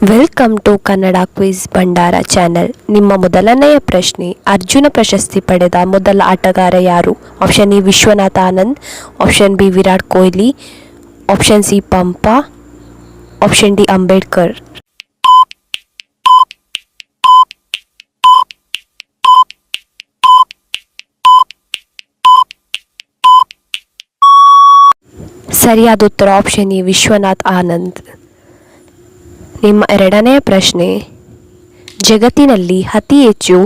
Welcome to Kannada quiz Bhandara channel. ನಿಮ್ಮ ಮೊದಲನೆಯ ಪ್ರಶ್ನೆ, ಅರ್ಜುನ ಪ್ರಶಸ್ತಿ ಪಡೆದ ಮೊದಲ ಆಟಗಾರ ಯಾರು? Option A Vishwanatha Anand, option B Virat Kohli, option C Pampa, option D Ambedkar. ಸರಿಯಾದ ಉತ್ತರ ಆಪ್ಷನ್ ಎ ವಿಶ್ವನಾಥ್ ಆನಂದ್. ನಿಮ್ಮ ಎರಡನೆಯ ಪ್ರಶ್ನೆ, ಜಗತ್ತಿನಲ್ಲಿ ಅತಿ ಹೆಚ್ಚು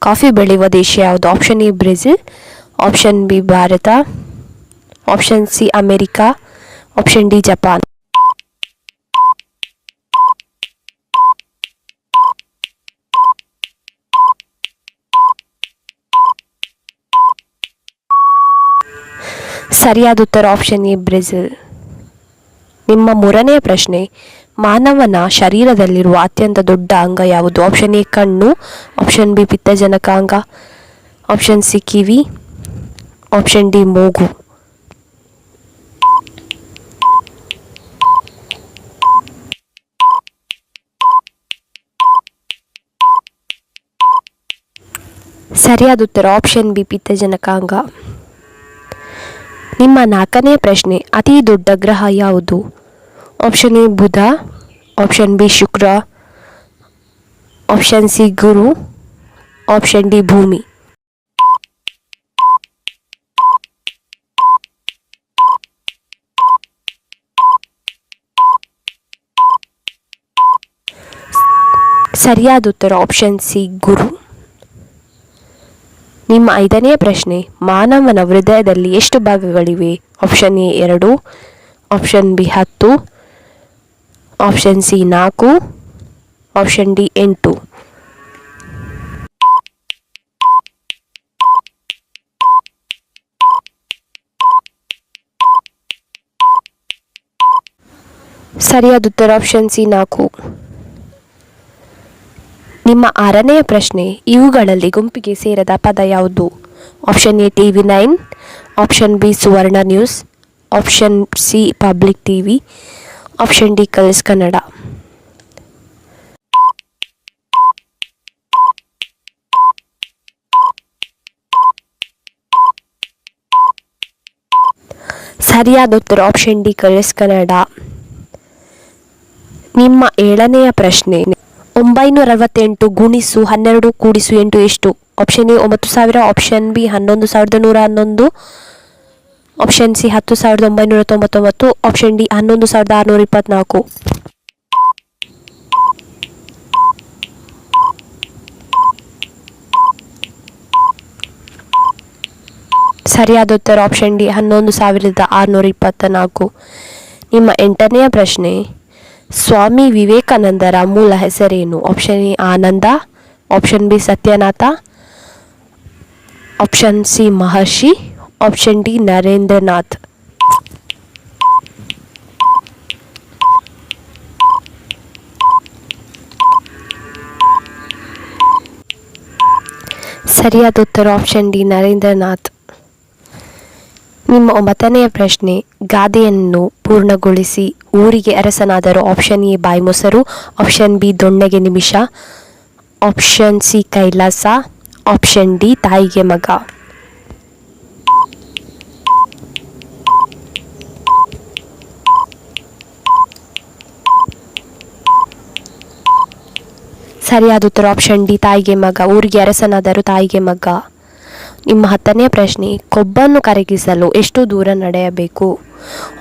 ಕಾಫಿ ಬೆಳೆಯುವ ದೇಶ ಯಾವುದು? Option A Brazil, option B Bharat, option C America, option D Japan. ಸರಿಯಾದ ಉತ್ತರ ಆಪ್ಷನ್ ಎ ಬ್ರೆಜಿಲ್. ನಿಮ್ಮ ಮೂರನೆಯ ಪ್ರಶ್ನೆ, ಮಾನವನ ಶರೀರದಲ್ಲಿರುವ ಅತ್ಯಂತ ದೊಡ್ಡ ಅಂಗ ಯಾವುದು? ಆಪ್ಷನ್ ಎ ಕಣ್ಣು, ಆಪ್ಷನ್ ಬಿ ಪಿತ್ತಜನಕಾಂಗ, ಆಪ್ಷನ್ ಸಿ ಕಿವಿ, ಆಪ್ಷನ್ ಡಿ ಮೂಗು. ಸರಿಯಾದ ಉತ್ತರ ಆಪ್ಷನ್ ಬಿ ಪಿತ್ತಜನಕಾಂಗ. ನಿಮ್ಮ ನಾಲ್ಕನೆಯ ಪ್ರಶ್ನೆ, ಅತಿ ದೊಡ್ಡ ಗ್ರಹ ಯಾವುದು? Option A Budha, option B Shukra, option C Guru, option D ಭೂಮಿ. ಸರಿಯಾದ ಉತ್ತರ ಆಪ್ಷನ್ ಸಿ ಗುರು. ನಿಮ್ಮ ಐದನೆಯ ಪ್ರಶ್ನೆ, ಮಾನವನ ಹೃದಯದಲ್ಲಿ ಎಷ್ಟು ಭಾಗಗಳಿವೆ? Option A 2, option B 10, option C 4, option D 8. ಸರಿಯಾದ ಉತ್ತರ ಆಪ್ಷನ್ ಸಿ 4. ನಿಮ್ಮ ಆರನೆಯ ಪ್ರಶ್ನೆ, ಇವುಗಳಲ್ಲಿ ಗುಂಪಿಗೆ ಸೇರದ ಪದ ಯಾವುದು? Option A TV9, option B Suvarna news, option C public TV, option D colours Kannada. ಸರಿಯಾದ ಉತ್ತರ ಆಪ್ಷನ್ ಡಿ ಕಲರ್ಸ್ ಕನ್ನಡ. ನಿಮ್ಮ ಏಳನೆಯ ಪ್ರಶ್ನೆ, 968 ಗುಣಿಸು 12 ಕೂಡಿಸು 8 ಎಷ್ಟು? Option A 9000, option B 11111, option C 10999, option D 11624. ಸರಿಯಾದ ಉತ್ತರ ಆಪ್ಷನ್ ಡಿ 11624. ನಿಮ್ಮ ಎಂಟನೆಯ ಪ್ರಶ್ನೆ, ಸ್ವಾಮಿ ವಿವೇಕಾನಂದರ ಮೂಲ ಹೆಸರೇನು? Option A Ananda, option B Satyanatha, option C Maharshi, option D Narendranath. ಸರಿಯಾದ ಉತ್ತರ ಆಪ್ಷನ್ ಡಿ ನರೇಂದ್ರನಾಥ್. ನಿಮ್ಮ ಒಂಬತ್ತನೆಯ ಪ್ರಶ್ನೆ, ಗಾದೆಯನ್ನು ಪೂರ್ಣಗೊಳಿಸಿ. ಊರಿಗೆ ಅರಸನಾದರು. ಆಪ್ಷನ್ ಎ ಬಾಯ್ಮೊಸರು, ಆಪ್ಷನ್ ಬಿ ದೊಣ್ಣೆಗೆ ನಿಮಿಷ, option C Kailasa, option D ತಾಯಿಗೆ ಮಗ. ಸರಿಯಾದ ಉತ್ತರ ಆಪ್ಷನ್ ಡಿ ತಾಯಿಗೆ ಮಗ. ಊರಿಗೆ ಅರಸನಾದರು, ತಾಯಿಗೆ ಮಗ. ನಿಮ್ಮ ಹತ್ತನೆಯ ಪ್ರಶ್ನೆ, ಕೊಬ್ಬನ್ನು ಕರಗಿಸಲು ಎಷ್ಟು ದೂರ ನಡೆಯಬೇಕು?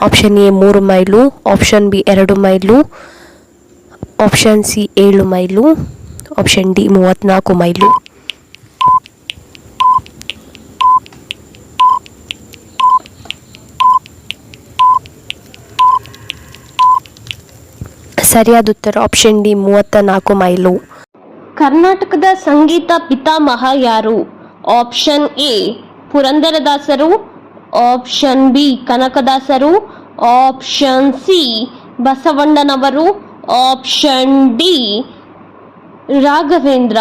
Option A 3 mile, option B 2 mile, option C 7 mile, option D 34 mile. ಸರಿಯಾದ ಉತ್ತರ ಆಪ್ಷನ್ ಡಿ 34 ಮೈಲು. ಕರ್ನಾಟಕದ ಸಂಗೀತ ಪಿತಾಮಹ ಯಾರು? ಆಪ್ಷನ್ ಎ ಪುರಂದರದಾಸರು, ಆಪ್ಷನ್ ಬಿ ಕನಕದಾಸರು, ಆಪ್ಷನ್ ಸಿ ಬಸವಣ್ಣನವರು, ಆಪ್ಷನ್ ಡಿ ರಾಘವೇಂದ್ರ.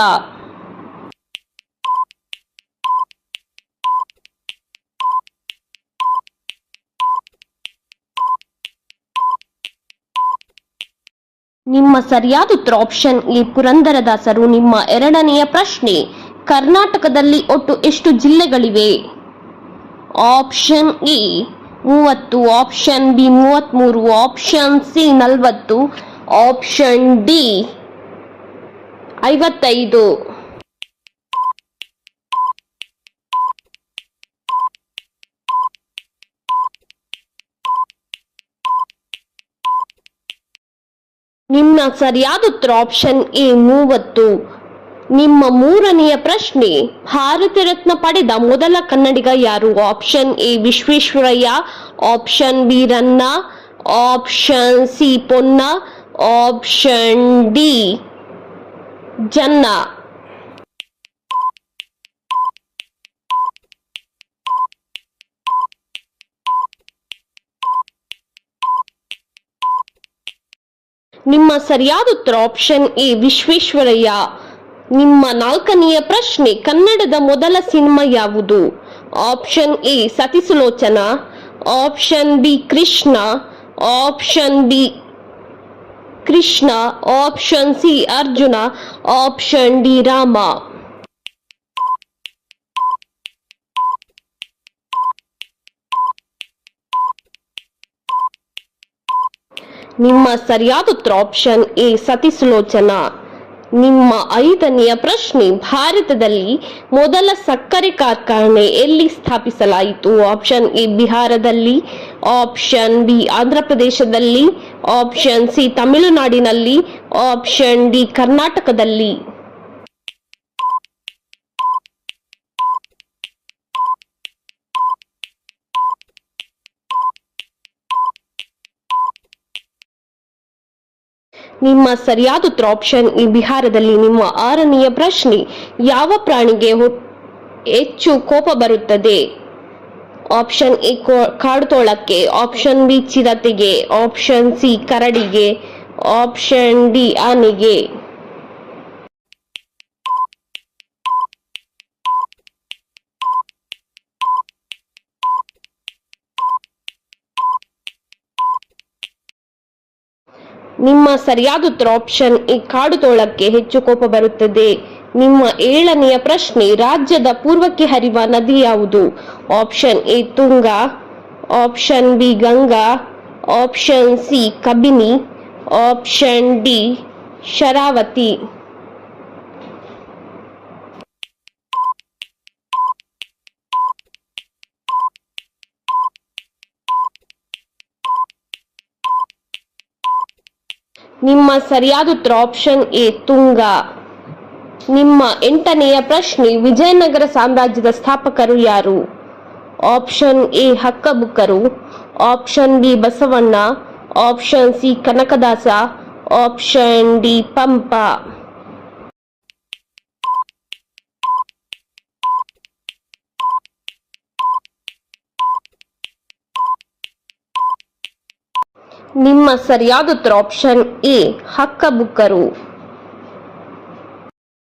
ನಿಮ್ಮ ಸರಿಯಾದ ಉತ್ತರ ಆಪ್ಷನ್ ಎ ಪುರಂದರದಾಸರು. ನಿಮ್ಮ ಎರಡನೆಯ ಪ್ರಶ್ನೆ, ಕರ್ನಾಟಕದಲ್ಲಿ ಒಟ್ಟು ಎಷ್ಟು ಜಿಲ್ಲೆಗಳಿವೆ? Option A 30, option B 33, option C 40, option D 55. ನಿಮ್ಮ ಸರಿಯಾದ ಉತ್ತರ ಆಪ್ಷನ್ ಎ 30. ನಿಮ್ಮ ಮೂರನೆಯ ಪ್ರಶ್ನೆ, ಭಾರತ ರತ್ನ ಪಡೆದ ಮೊದಲ ಕನ್ನಡಿಗ ಯಾರು? Option A Visvesvaraya, option B Ranna, option C Ponna, option D Janna. ನಿಮ್ಮ ಸರಿಯಾದ ಉತ್ತರ ಆಪ್ಷನ್ ಎ ವಿಶ್ವೇಶ್ವರಯ್ಯ. ನಿಮ್ಮ ನಾಲ್ಕನೆಯ ಪ್ರಶ್ನೆ, ಕನ್ನಡದ ಮೊದಲ ಸಿನಿಮಾ ಯಾವುದು? Option A Sati Sulochana, option B Krishna, option B Krishna, option C Arjuna, option D Rama. ನಿಮ್ಮ ಸರಿಯಾದ ಉತ್ತರ ಆಪ್ಷನ್ ಎ ಸತಿಸುಲೋಚನ. ನಿಮ್ಮ ಐದನೆಯ ಪ್ರಶ್ನೆ, ಭಾರತದಲ್ಲಿ ಮೊದಲ ಸಕ್ಕರೆ ಕಾರ್ಖಾನೆ ಎಲ್ಲಿ ಸ್ಥಾಪಿಸಲಾಯಿತು? ಆಪ್ಷನ್ ಎ ಬಿಹಾರದಲ್ಲಿ, ಆಪ್ಷನ್ ಬಿ ಆಂಧ್ರಪ್ರದೇಶದಲ್ಲಿ, ಆಪ್ಷನ್ ಸಿ ತಮಿಳುನಾಡಿನಲ್ಲಿ, ಆಪ್ಷನ್ ಡಿ ಕರ್ನಾಟಕದಲ್ಲಿ. ನಿಮ್ಮ ಸರಿಯಾದ ಉತ್ತರ ಆಪ್ಷನ್ ಎ ಬಿಹಾರದಲ್ಲಿ. ನಿಮ್ಮ ಆರನೆಯ ಪ್ರಶ್ನೆ, ಯಾವ ಪ್ರಾಣಿಗೆ ಹೆಚ್ಚು ಕೋಪ ಬರುತ್ತದೆ? ಆಪ್ಷನ್ ಎ ಕಾಡುತೋಳಕ್ಕೆ, ಆಪ್ಷನ್ ಬಿ ಚಿರತೆಗೆ, ಆಪ್ಷನ್ ಸಿ ಕರಡಿಗೆ, ಆಪ್ಷನ್ ಡಿ ಆನೆಗೆ. ನಿಮ್ಮ ಸರಿಯಾದ ಉತ್ತರ ಆಪ್ಷನ್ ಎ ಕಾಡುತೋಳಕ್ಕೆ ಹೆಚ್ಚು ಕೋಪ ಬರುತ್ತದೆ. ನಿಮ್ಮ ಏಳನೆಯ ಪ್ರಶ್ನೆ, ರಾಜ್ಯದ ಪೂರ್ವಕ್ಕೆ ಹರಿಯುವ ನದಿ ಯಾವುದು? Option A Tunga, option B Ganga, option C Kabini, option D Sharavati. ನಿಮ್ಮ ಸರಿಯಾದ ಉತ್ತರ ಆಪ್ಷನ್ ಎ ತುಂಗಾ. ನಿಮ್ಮ ಎಂಟನೆಯ ಪ್ರಶ್ನೆ, ವಿಜಯನಗರ ಸಾಮ್ರಾಜ್ಯದ ಸ್ಥಾಪಕರು ಯಾರು? ಆಪ್ಷನ್ ಎ ಹಕ್ಕಬುಕ್ಕರು, option B Basavanna, option C Kanakadasa, option D Pampa. ನಿಮ್ಮ ಸರಿಯಾದ ಉತ್ತರ ಆಪ್ಷನ್ ಎ ಹಕ್ಕಬುಕ್ಕರು.